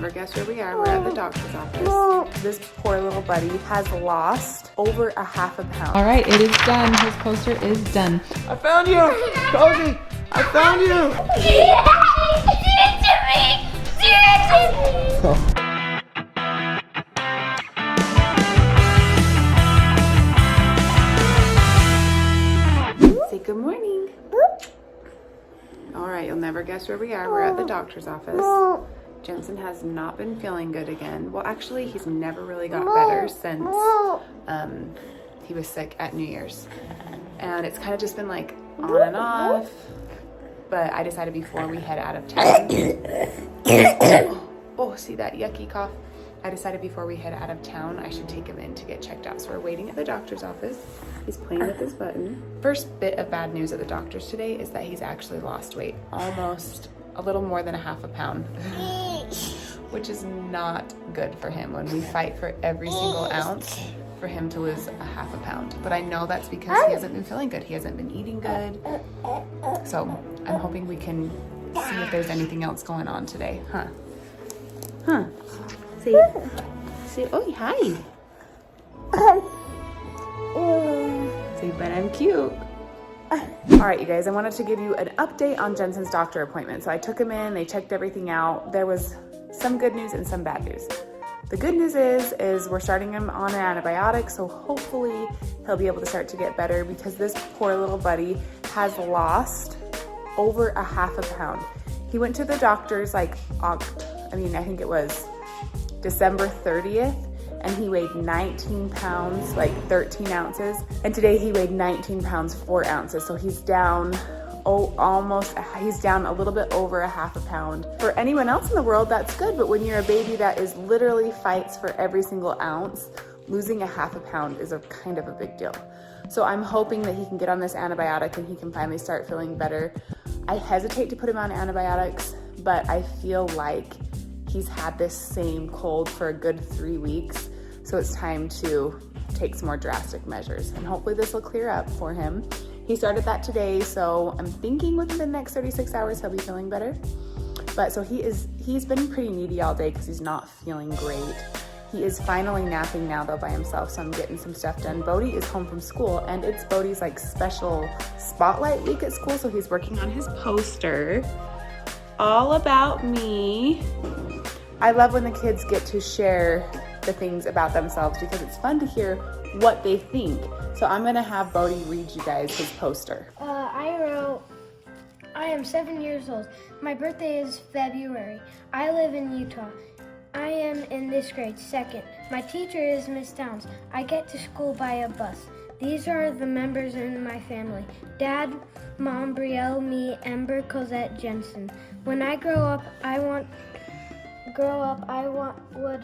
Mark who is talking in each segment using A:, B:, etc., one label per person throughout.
A: never guess where we are. We're at the doctor's office. This poor little buddy has lost over a half a pound. All right, it is done. His poster is done. I found you, Cody. I found you. Say good morning. All right, you'll never guess where we are. We're at the doctor's office. Jensen has not been feeling good again. Well, actually, he's never really got better since he was sick at New Year's. And it's kind of just been like on and off. But I decided before we head out of town. Oh, see that yucky cough? I decided before we head out of town, I should take him in to get checked out. So we're waiting at the doctor's office. He's playing with his button. First bit of bad news at the doctor's today is that he's actually lost weight. Almost a little more than a half a pound, which is not good for him when we fight for every single ounce for him to lose a half a pound. But I know that's because he hasn't been feeling good. He hasn't been eating good. So I'm hoping we can see if there's anything else going on today. Huh. Say, oh, hi. Say, but I'm cute. All right, you guys, I wanted to give you an update on Jensen's doctor appointment. So I took him in, they checked everything out. There was some good news and some bad news. The good news is we're starting him on an antibiotic, so hopefully he'll be able to start to get better because this poor little buddy has lost over a half a pound. He went to the doctor's I think it was December 30th, and he weighed 19 pounds, like 13 ounces. And today he weighed 19 pounds, 4 ounces. So he's down, he's down a little bit over a half a pound. For anyone else in the world, that's good. But when you're a baby that is literally fights for every single ounce, losing a half a pound is a kind of a big deal. So I'm hoping that he can get on this antibiotic and he can finally start feeling better. I hesitate to put him on antibiotics, but I feel like he's had this same cold for a good 3 weeks. So it's time to take some more drastic measures, and hopefully this will clear up for him. He started that today, so I'm thinking within the next 36 hours he'll be feeling better. But so he's been pretty needy all day because he's not feeling great. He is finally napping now though by himself, so I'm getting some stuff done. Bodhi is home from school, and it's Bodhi's special spotlight week at school, so he's working on his poster all about me. I love when the kids get to share the things about themselves because it's fun to hear what they think. So I'm gonna have Bodhi read you guys his poster.
B: I wrote, I am 7 years old. My birthday is February. I live in Utah. I am in this grade, second. My teacher is Miss Downs. I get to school by a bus. These are the members in my family. Dad, Mom, Brielle, me, Ember, Cosette, Jensen. When I grow up, I would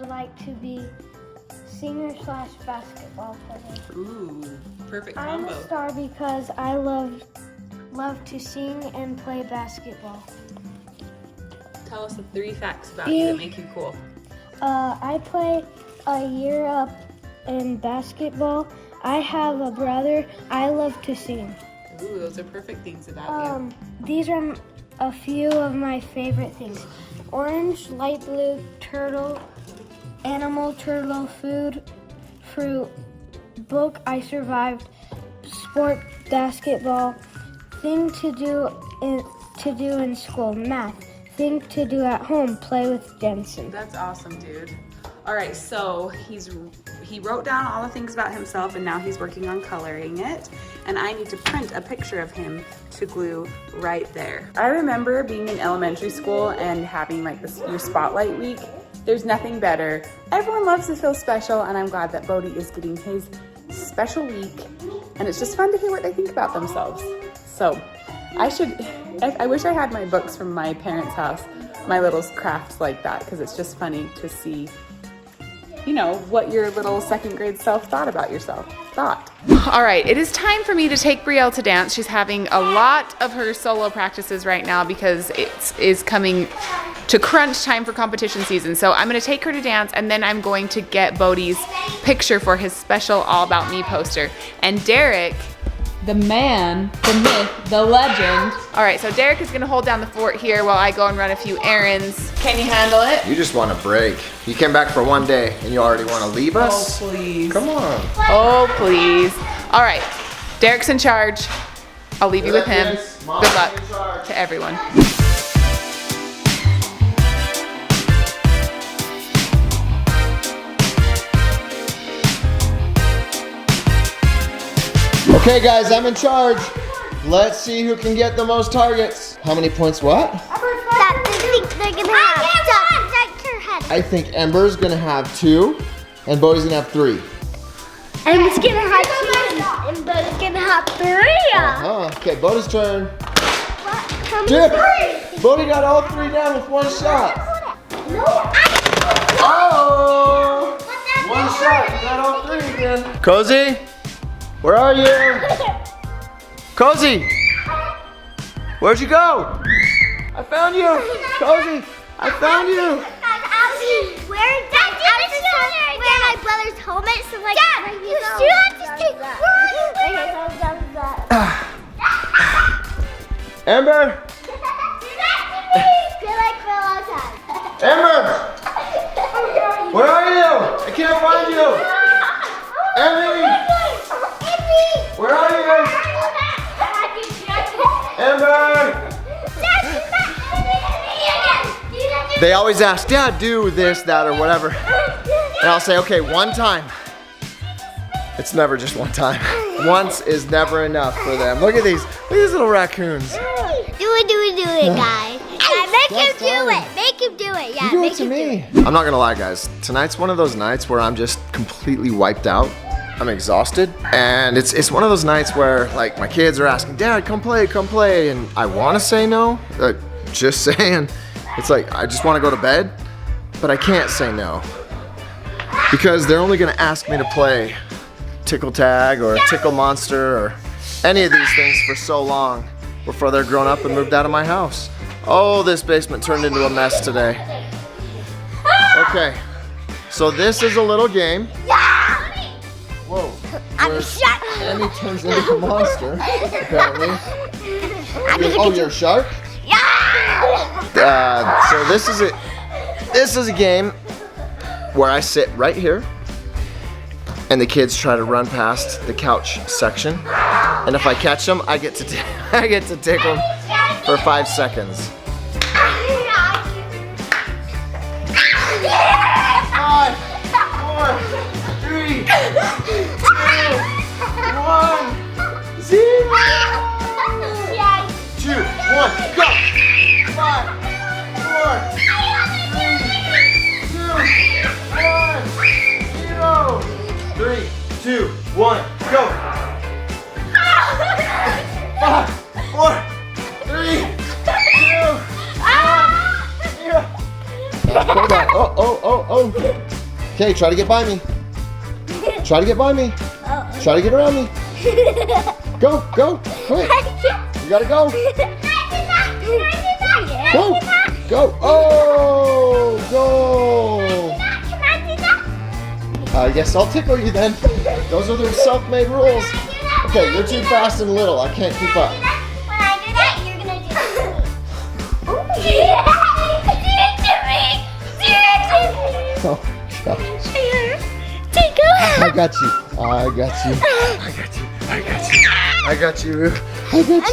B: like to be singer/basketball player.
A: Ooh, perfect
B: I'm
A: combo.
B: a star because I love to sing and play basketball.
A: Tell us the 3 facts about you that make you cool.
B: I play a year up in basketball. I have a brother. I love to sing.
A: Ooh, those are perfect things about you.
B: These are a few of my favorite things. Orange, light blue, turtle, animal, turtle, food, fruit, book, I survived, sport, basketball, thing to do in school, math, thing to do at home, play with Jensen.
A: That's awesome, dude. All right, so he wrote down all the things about himself, and now he's working on coloring it. And I need to print a picture of him to glue right there. I remember being in elementary school and having your spotlight week. There's nothing better. Everyone loves to feel special, and I'm glad that Bodhi is getting his special week. And it's just fun to hear what they think about themselves. So I wish I had my books from my parents' house, my little crafts like that, because it's just funny to see what your little second grade self thought about yourself. All right, it is time for me to take Brielle to dance. She's having a lot of her solo practices right now because it is coming to crunch time for competition season. So I'm gonna take her to dance, and then I'm going to get Bodhi's picture for his special All About Me poster. And Derek the man, the myth, the legend. All right, so Derek is gonna hold down the fort here while I go and run a few errands. Can you handle it?
C: You just want a break. You came back for one day and you already want to leave us?
A: Oh, please.
C: Come on.
A: Oh, please. All right, Derek's in charge. I'll leave you with him. Good luck to everyone.
C: Okay guys, I'm in charge. Let's see who can get the most targets. How many points what? I think Ember's gonna have 2 and Bodie's gonna have 3.
B: Ember's gonna have 2 and Bodie's gonna have 3.
C: Okay, Bodie's turn. Dip! Bodie got all 3 down with 1 shot. Oh! 1 shot, you got all 3 again. Cozy? Where are you? Cozy! Where'd you go? I found you! Cozy! I found you!
B: Wear my brother's helmet so like Dad, you still have to stay.
C: Ember! Ember! Where are you? I can't find you! Emmy! Where are you? Ember! They always ask, Dad, do this, that, or whatever. And I'll say, okay, 1 time. It's never just 1 time. Once is never enough for them. Look at these little raccoons.
B: Do it, guys. Make him do it. Make him do it. Yeah,
C: You do it to me. I'm not gonna lie, guys. Tonight's one of those nights where I'm just completely wiped out. I'm exhausted, and it's one of those nights where like my kids are asking, Dad, come play, and I want to say no. Just saying, it's like I just want to go to bed, but I can't say no because they're only gonna ask me to play tickle tag or tickle monster or any of these things for so long before they're grown up and moved out of my house. Oh, this basement turned into a mess today. Okay, so this is a little game. Whoa.
B: I'm a shark.
C: Emmy turns into a monster, apparently. Oh, you're a shark?
B: Yeah.
C: So this is a game where I sit right here and the kids try to run past the couch section. And if I catch them, I get to tickle them for 5 seconds. 5, 4, 3, 2, 1, 0. 2, 1, go! 5, 4, 3, 2, 1, go! 5, 4, 3, 2, 1, 0. Hold on. Oh. Okay, try to get by me. Try to get by me. Try to get around me. Go. Quick. You gotta go. Go. Oh, go. I guess I'll tickle you then. Those are the self-made rules. Okay, you're too fast and little. I can't keep up.
B: When I do that, you're gonna do it.
C: Oh, gosh.
B: Tickle.
C: I got you.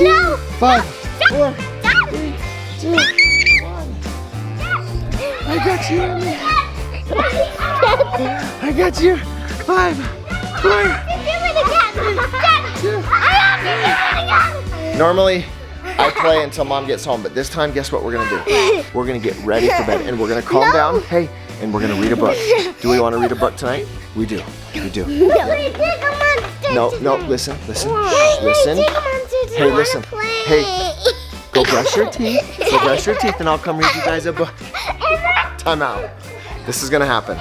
B: No.
C: 5, 4, 3, 2, 1. I got you, Emmy. I got you. 5, 4. Normally, I play until Mom gets home, but this time, guess what we're gonna do? We're gonna get ready for bed, and we're gonna calm down. Hey, and we're gonna read a book. Do we want to read a book tonight? We do. No, listen. Listen. Hey, listen. Hey, go brush your teeth. And I'll come read you guys a book. Time out. This is gonna happen.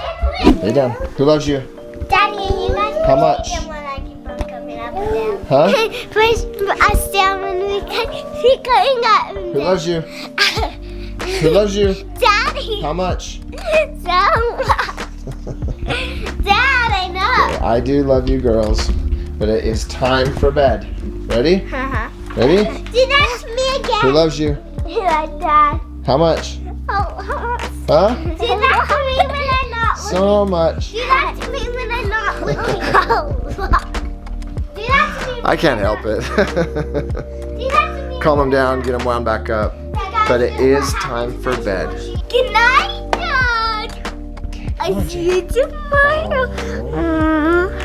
C: Lay down. Who loves you?
B: Daddy, you guys
C: How much?
B: when I keep on coming up and down.
C: Huh?
B: Push us down and we keep going up and
C: Who loves you? Who loves you?
B: Daddy.
C: How much?
B: So much. Dad, I know.
C: I do love you girls, but it is time for bed. Ready?
B: Haha.
C: Ready?
B: See, that's me again.
C: Who loves you?
B: Like that.
C: How much?
B: Oh,
C: Huh?
B: see, that's me when I'm not
C: So much.
B: See, that's me when I'm not looking. See, that's me.
C: I can't help it.
B: See, that's me.
C: Calm him down, get him wound back up. But it is time for bed.
B: Good night, Dad. I see you tomorrow.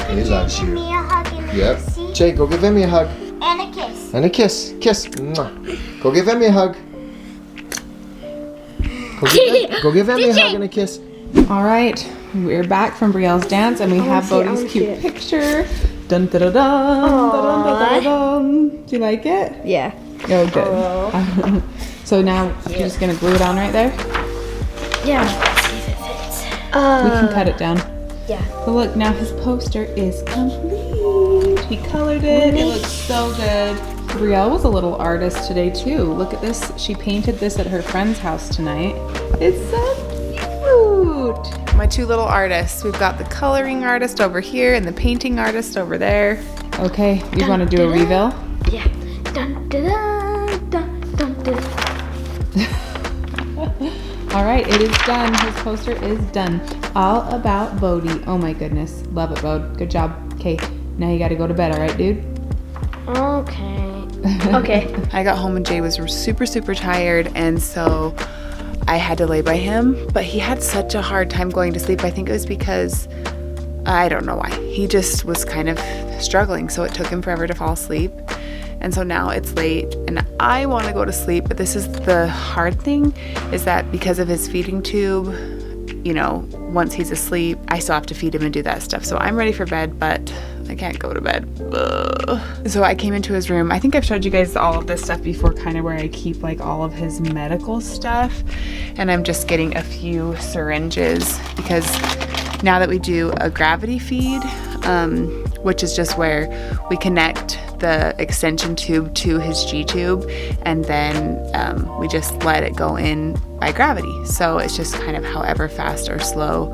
C: He loves
B: Give
C: you.
B: me a hug and a
C: Yep.
B: kiss.
C: Jake, go give Emmy a hug.
B: And a kiss.
C: And a kiss. Kiss. Mwah. Go give Emmy a hug. Go give Emmy a hug and a kiss.
A: All right, we're back from Brielle's dance, and we have Bodhi's cute picture. Dun dun dun dun, dun dun dun dun. Do you like it?
B: Yeah.
A: Oh, good. So now you're just gonna glue it on right there.
B: Yeah. Let's see if it fits.
A: We can cut it down.
B: Yeah.
A: But look, now his poster is complete. He colored it. It looks so good. Brielle was a little artist today too. Look at this. She painted this at her friend's house tonight. It's so cute. My two little artists. We've got the coloring artist over here and the painting artist over there. Okay, you want to do a reveal?
B: Yeah. Dun, dun, dun, dun, dun, dun.
A: All right, it is done. His poster is done. All about Bodhi. Oh my goodness. Love it, Bode. Good job. Okay, now you got to go to bed, all right, dude?
B: Okay. Okay.
A: I got home and Jay was super, super tired, and so I had to lay by him, but he had such a hard time going to sleep. I think it was because, I don't know why. He just was kind of struggling, so it took him forever to fall asleep. And so now it's late and I want to go to sleep, but this is the hard thing, is that because of his feeding tube, you know, once he's asleep, I still have to feed him and do that stuff. So I'm ready for bed, but I can't go to bed. Ugh. So I came into his room. I think I've showed you guys all of this stuff before, kind of where I keep like all of his medical stuff. And I'm just getting a few syringes because now that we do a gravity feed, which is just where we connect the extension tube to his G tube, and then we just let it go in by gravity. So it's just kind of however fast or slow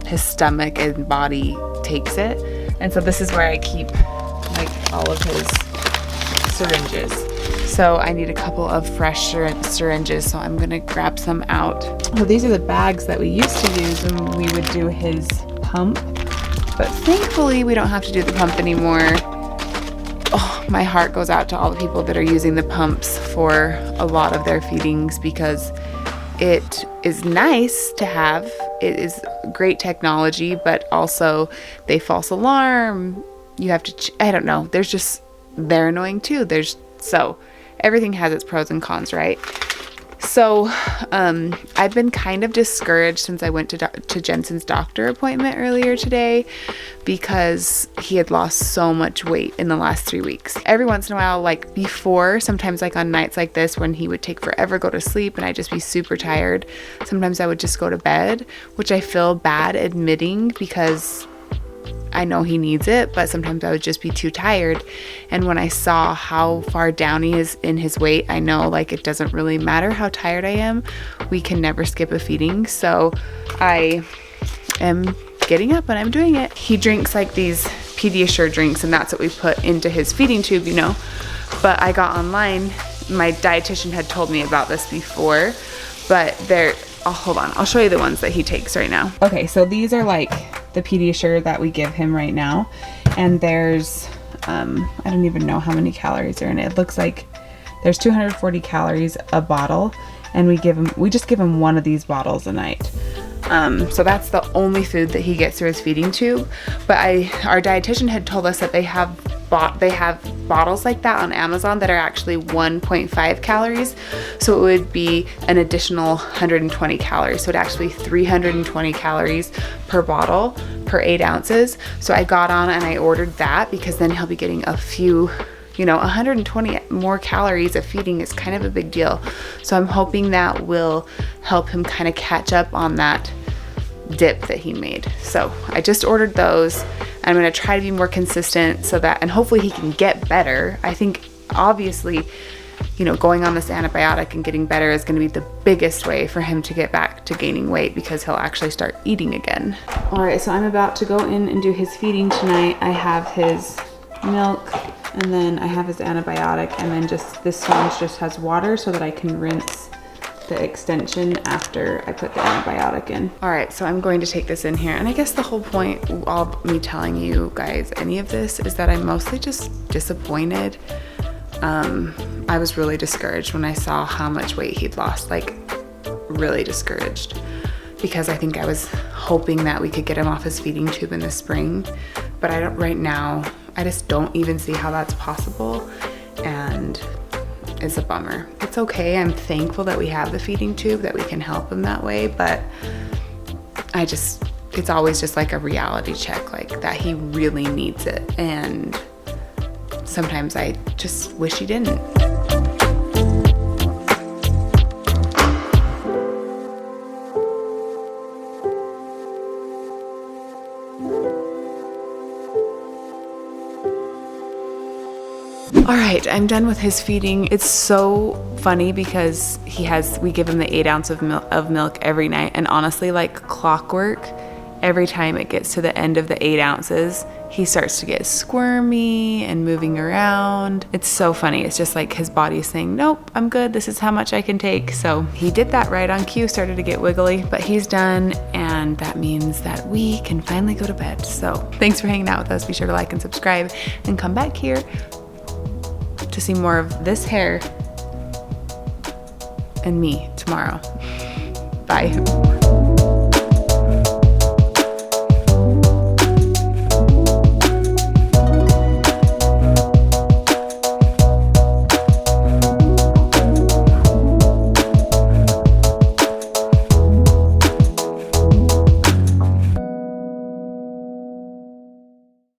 A: his stomach and body takes it. And so this is where I keep like all of his syringes. So I need a couple of fresh syringes, so I'm gonna grab some out. Well, these are the bags that we used to use when we would do his pump, but thankfully we don't have to do the pump anymore. Oh, my heart goes out to all the people that are using the pumps for a lot of their feedings, because it is nice to have. It is great technology, but also they false alarm. You have to, I don't know. They're annoying too. So everything has its pros and cons, right? So I've been kind of discouraged since I went to Jensen's doctor appointment earlier today, because he had lost so much weight in the last 3 weeks. Every once in a while, like before, sometimes like on nights like this when he would take forever to go to sleep and I'd just be super tired, sometimes I would just go to bed, which I feel bad admitting because I know he needs it, but sometimes I would just be too tired. And when I saw how far down he is in his weight, I know like it doesn't really matter how tired I am. We can never skip a feeding. So I am getting up and I'm doing it. He drinks like these Pediasure drinks, and that's what we put into his feeding tube, you know. But I got online, my dietitian had told me about this before, but hold on, I'll show you the ones that he takes right now. Okay, so these are like the Pediasure that we give him right now, and there's I don't even know how many calories are in it. It looks like there's 240 calories a bottle, and we just give him one of these bottles a night. So that's the only food that he gets through his feeding tube. But our dietitian had told us that they have bottles like that on Amazon that are actually 1.5 calories. So it would be an additional 120 calories. So it actually 320 calories per bottle per 8 ounces. So I got on and I ordered that, because then he'll be getting a few, 120 more calories of feeding is kind of a big deal. So I'm hoping that will help him kind of catch up on that dip that he made. So I just ordered those. I'm going to try to be more consistent so that, and hopefully he can get better. I think obviously, going on this antibiotic and getting better is going to be the biggest way for him to get back to gaining weight, because he'll actually start eating again. All right, so I'm about to go in and do his feeding tonight. I have his milk And then I have his antibiotic, and then just this syringe just has water so that I can rinse the extension after I put the antibiotic in. All right, so I'm going to take this in here. And I guess the whole point of me telling you guys any of this is that I'm mostly just disappointed. I was really discouraged when I saw how much weight he'd lost, like really discouraged, because I think I was hoping that we could get him off his feeding tube in the spring, but right now, I just don't even see how that's possible, and it's a bummer. It's okay, I'm thankful that we have the feeding tube, that we can help him that way, but it's always just like a reality check, like that he really needs it, and sometimes I just wish he didn't. All right, I'm done with his feeding. It's so funny because we give him the 8 ounces of milk every night, and honestly, like clockwork, every time it gets to the end of the 8 ounces, he starts to get squirmy and moving around. It's so funny. It's just like his body's saying, nope, I'm good. This is how much I can take. So he did that right on cue, started to get wiggly, but he's done. And that means that we can finally go to bed. So thanks for hanging out with us. Be sure to like and subscribe and come back here to see more of this hair and me tomorrow. Bye.